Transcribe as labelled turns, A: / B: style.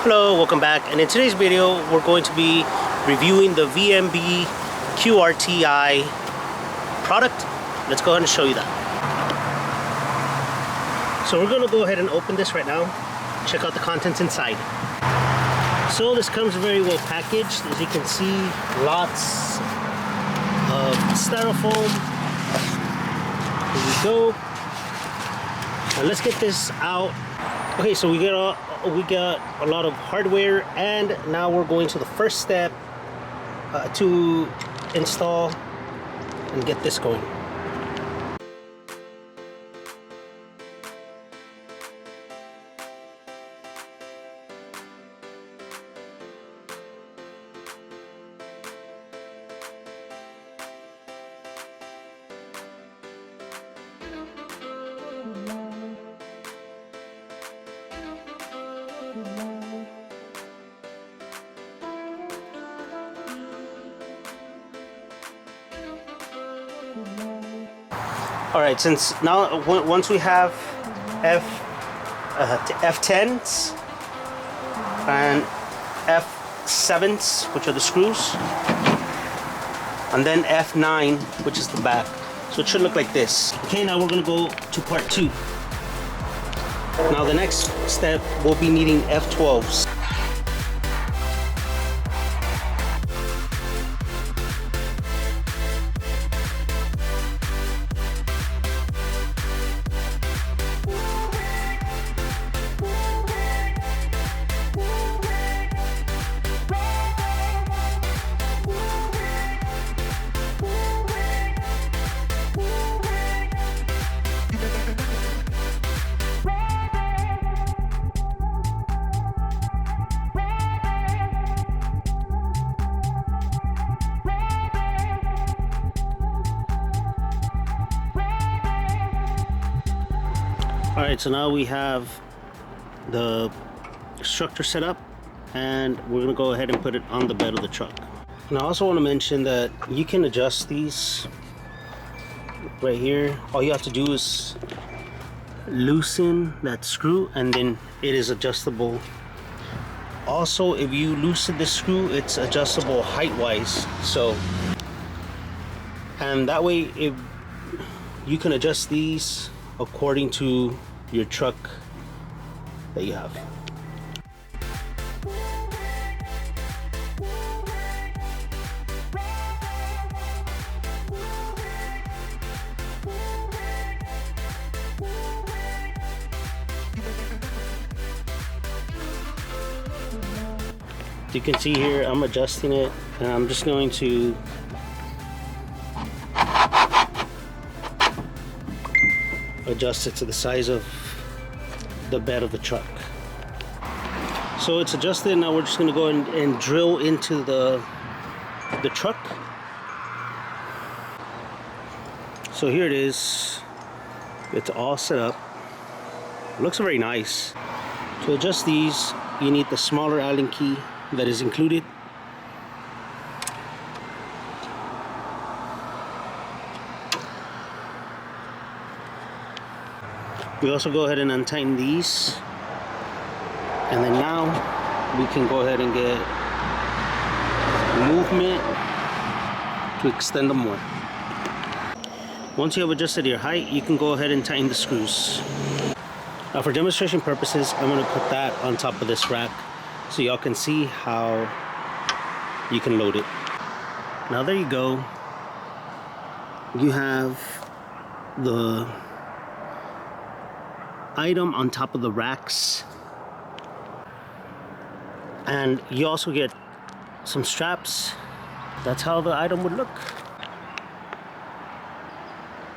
A: Hello, welcome back, and in today's video we're going to be reviewing the VMBQRTI product. Let's go ahead and show you that. So we're going to go ahead and open this right now, check out the contents inside. So this comes very well packaged. As you can see, lots of styrofoam. Here we go. Now let's get this out. Okay, so we got a lot of hardware, and now we're going to the first step to install and get this going. Alright, since now once we have F10s and F7s, which are the screws, and then F9, which is the back. So it should look like this. Okay, now we're going to go to part 2. Now the next step, we'll be needing F12s. Alright, so now we have the structure set up, and we're going to go ahead and put it on the bed of the truck. And I also want to mention that you can adjust these right here. All you have to do is loosen that screw, and then it is adjustable. Also, if you loosen the screw, it's adjustable height-wise. So, and that way, if you can adjust these according to your truck that you have. You can see here I'm adjusting it, and I'm just going to adjust it to the size of the bed of the truck. So it's adjusted. Now we're just going to go and drill into the truck. So here it is. It's all set up. It looks very nice. To adjust these, you need the smaller Allen key that is included. We also go ahead and untighten these, and then now we can go ahead and get movement to extend them more. Once you have adjusted your height, you can go ahead and tighten the screws. Now for demonstration purposes, I'm going to put that on top of this rack so y'all can see how you can load it. Now there you go. You have the item on top of the racks, and you also get some straps. That's how the item would look.